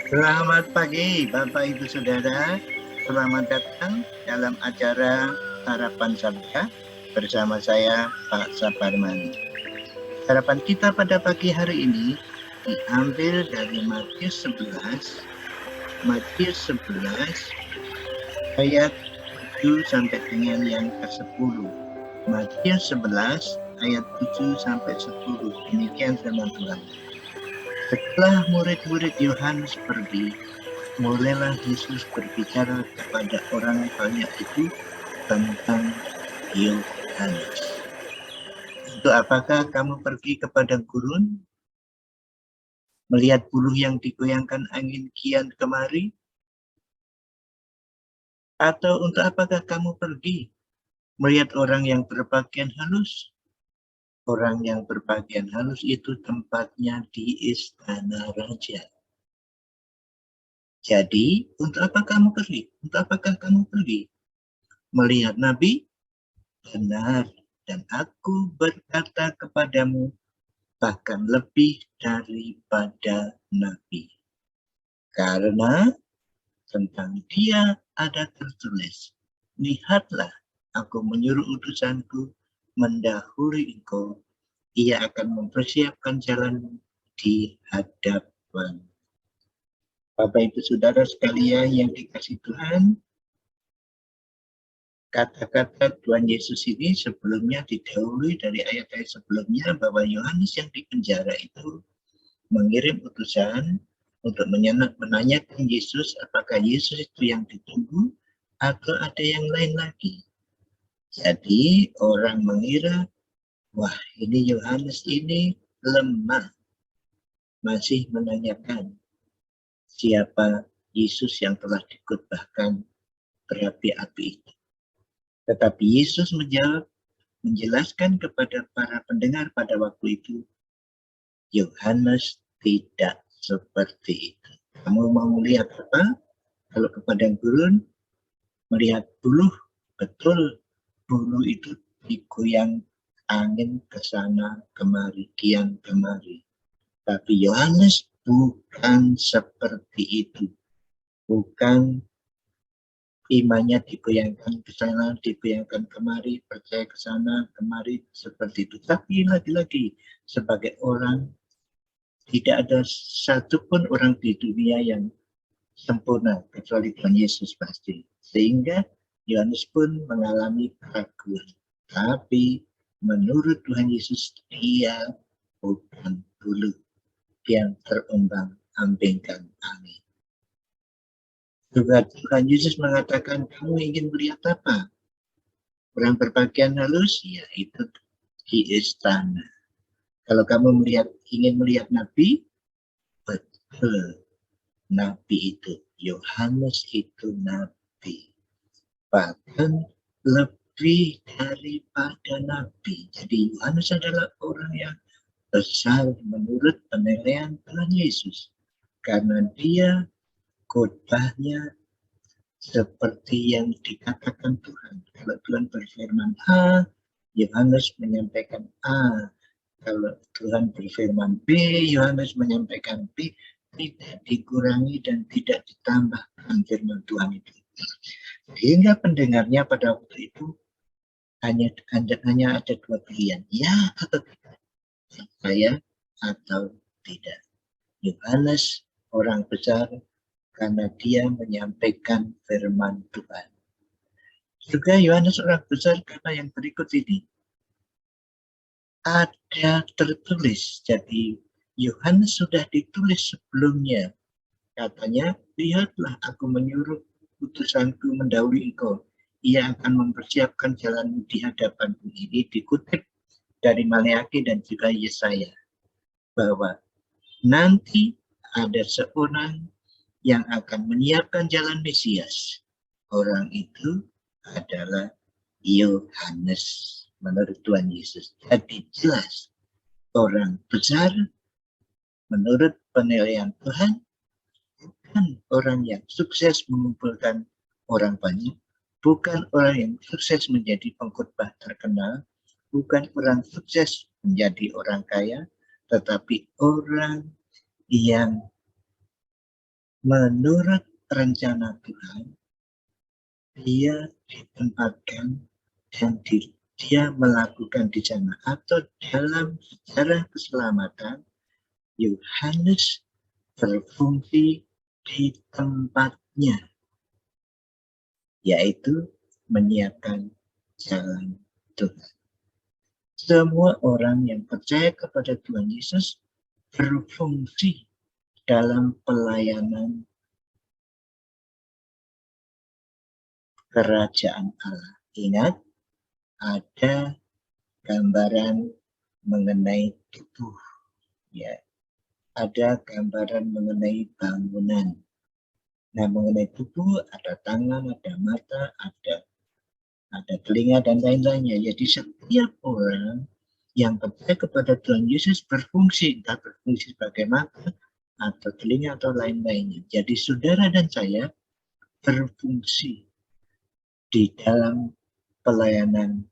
Selamat pagi, Bapak Ibu Saudara. Selamat datang dalam acara Harapan Sabda bersama saya, Pak Saparmani. Harapan kita pada pagi hari ini diambil dari Matius 11 ayat 7 sampai dengan yang ke-10. Matius 11 ayat 7 sampai 10. Demikian firman Tuhan. Setelah murid-murid Yohanes pergi, mulailah Yesus berbicara kepada orang banyak itu tentang Yohanes. Untuk apakah kamu pergi kepada gurun, melihat buluh yang digoyangkan angin kian kemari? Atau untuk apakah kamu pergi melihat orang yang berpakaian halus? Orang yang berpakaian halus itu tempatnya di istana raja. Jadi, untuk apa kamu pergi? Untuk apakah kamu pergi? Melihat nabi? Benar, dan aku berkata kepadamu, bahkan lebih daripada nabi. Karena tentang dia ada tertulis, lihatlah, aku menyuruh utusanku mendahului engkau, ia akan mempersiapkan jalanmu di hadapan. Bapak Ibu Saudara sekalian yang dikasih Tuhan, kata-kata Tuhan Yesus ini sebelumnya didahului dari ayat-ayat sebelumnya bahwa Yohanes yang dipenjara itu mengirim utusan untuk menanyakan Yesus apakah Yesus itu yang ditunggu atau ada yang lain lagi. Jadi orang mengira, wah ini Yohanes ini lemah, masih menanyakan siapa Yesus yang telah dikutbahkan berapi-api itu. Tetapi Yesus menjawab, menjelaskan kepada para pendengar pada waktu itu, Yohanes tidak seperti itu. Kamu mau melihat apa? Kalau ke padang gurun, melihat buluh, betul buluh itu digoyang angin ke sana kemari, kian kemari. Tapi Yohanes bukan seperti itu. Bukan imannya digoyangkan ke sana, digoyangkan kemari, percaya ke sana, kemari, seperti itu. Tapi lagi-lagi, sebagai orang, tidak ada satupun orang di dunia yang sempurna, kecuali Tuhan Yesus pasti. Sehingga Yohanes pun mengalami keraguan. Tapi menurut Tuhan Yesus, dia bukan bulu yang terombang-ambingkan angin. Juga Tuhan Yesus mengatakan, kamu ingin melihat apa? Orang berpakaian halus, ya itu di istana. Kalau kamu ingin melihat nabi, betul. Nabi itu, Yohanes itu nabi. Bahkan lebih daripada nabi. Jadi Yohanes adalah orang yang besar menurut penilaian Tuhan Yesus. Karena dia khotbahnya seperti yang dikatakan Tuhan. Kalau Tuhan berfirman A, Yohanes menyampaikan A. Kalau Tuhan berfirman B, Yohanes menyampaikan B. Tidak dikurangi dan tidak ditambahkan firman Tuhan itu. Sehingga pendengarnya pada waktu itu hanya ada dua pilihan, ya atau tidak, percaya atau tidak. Yohanes orang besar karena dia menyampaikan firman Tuhan. Juga Yohanes orang besar karena yang berikut ini. Ada tertulis, jadi Yohanes sudah ditulis sebelumnya. Katanya, lihatlah aku menyuruh utusanku mendahului engkau. Ia akan mempersiapkan jalanmu di hadapanku. Ini dikutip dari Maleakhi dan juga Yesaya. Bahwa nanti ada seorang yang akan menyiapkan jalan Mesias. Orang itu adalah Yohanes menurut Tuhan Yesus. Jadi jelas orang besar menurut penilaian Tuhan bukan orang yang sukses mengumpulkan orang banyak, bukan orang yang sukses menjadi pengkhotbah terkenal, bukan orang sukses menjadi orang kaya, tetapi orang yang menurut rencana Tuhan, dia ditempatkan dan dia melakukan di sana, atau dalam sejarah keselamatan, Yohanes berfungsi di tempatnya, yaitu menyiapkan jalan Tuhan. Semua orang yang percaya kepada Tuhan Yesus berfungsi dalam pelayanan kerajaan Allah. Ingat, ada gambaran mengenai tubuh, ya. Ada gambaran mengenai bangunan. Nah, mengenai tubuh ada tangan, ada mata, ada telinga dan lain-lainnya. Jadi setiap orang yang percaya kepada Tuhan Yesus berfungsi, entah berfungsi sebagai mata atau telinga atau lain-lainnya. Jadi saudara dan saya berfungsi di dalam pelayanan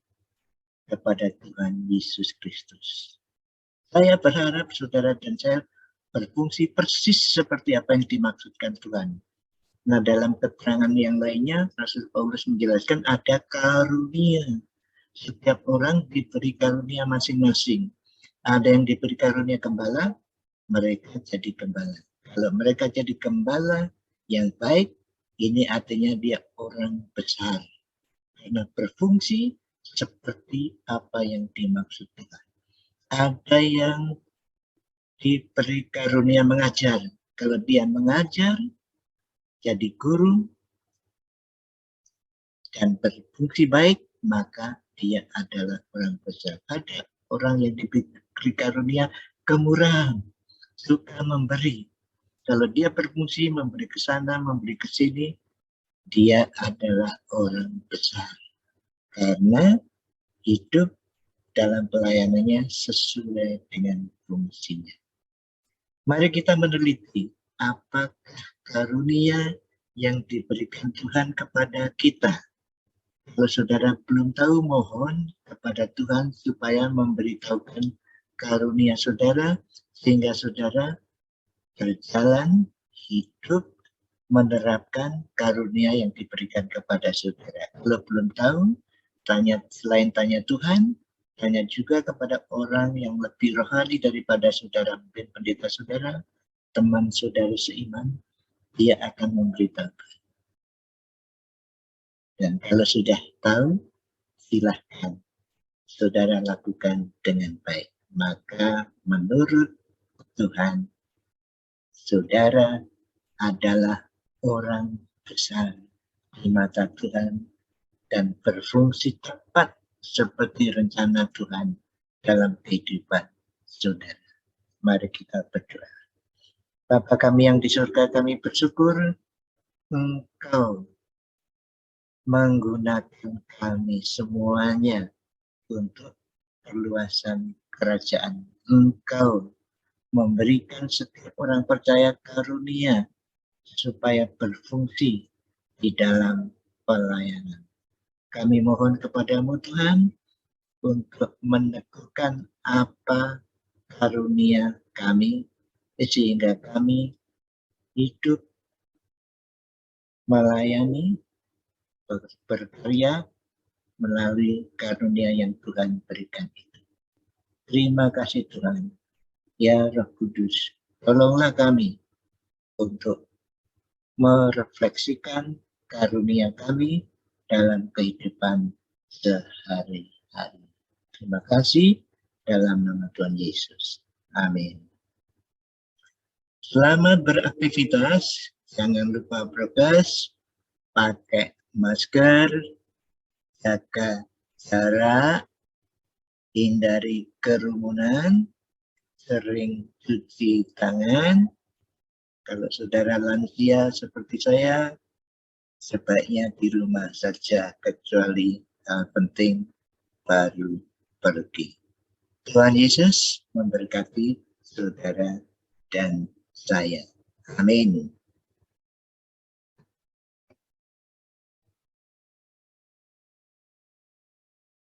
kepada Tuhan Yesus Kristus. Saya berharap saudara dan saya berfungsi persis seperti apa yang dimaksudkan Tuhan. Nah, dalam keterangan yang lainnya, Rasul Paulus menjelaskan ada karunia. Setiap orang diberi karunia masing-masing. Ada yang diberi karunia gembala, mereka jadi gembala. Kalau mereka jadi gembala yang baik, ini artinya dia orang besar. Karena berfungsi seperti apa yang dimaksud Tuhan. Ada yang diberi karunia mengajar. Kalau dia mengajar, jadi guru, dan berfungsi baik, maka dia adalah orang besar. Ada orang yang diberi karunia kemurahan, suka memberi. Kalau dia berfungsi memberi ke sana, memberi ke sini, dia adalah orang besar. Karena hidup dalam pelayanannya sesuai dengan fungsinya. Mari kita meneliti apakah karunia yang diberikan Tuhan kepada kita. Kalau saudara belum tahu, mohon kepada Tuhan supaya memberitahukan karunia saudara, sehingga saudara berjalan hidup menerapkan karunia yang diberikan kepada saudara. Kalau belum tahu, selain tanya Tuhan, tanya juga kepada orang yang lebih rohani daripada saudara, mungkin pendeta saudara, teman saudara seiman, dia akan memberitahukan. Dan kalau sudah tahu, silahkan saudara lakukan dengan baik. Maka menurut Tuhan, saudara adalah orang besar di mata Tuhan dan berfungsi tepat seperti rencana Tuhan dalam kehidupan saudara. Mari kita berdoa. Bapa kami yang di surga, kami bersyukur Engkau menggunakan kami semuanya untuk perluasan kerajaan. Engkau memberikan setiap orang percaya karunia supaya berfungsi di dalam pelayanan. Kami mohon kepadamu Tuhan untuk meneguhkan apa karunia kami, sehingga kami hidup melayani, berkarya melalui karunia yang Tuhan berikan itu. Terima kasih Tuhan. Ya Roh Kudus, tolonglah kami untuk merefleksikan karunia kami dalam kehidupan sehari-hari. Terima kasih dalam nama Tuhan Yesus. Amin. Selamat beraktivitas. Jangan lupa prokes, pakai masker, jaga jarak, hindari kerumunan, sering cuci tangan. Kalau saudara lansia seperti saya, sebaiknya di rumah saja, kecuali hal penting baru pergi. Tuhan Yesus memberkati saudara dan saya. Amin.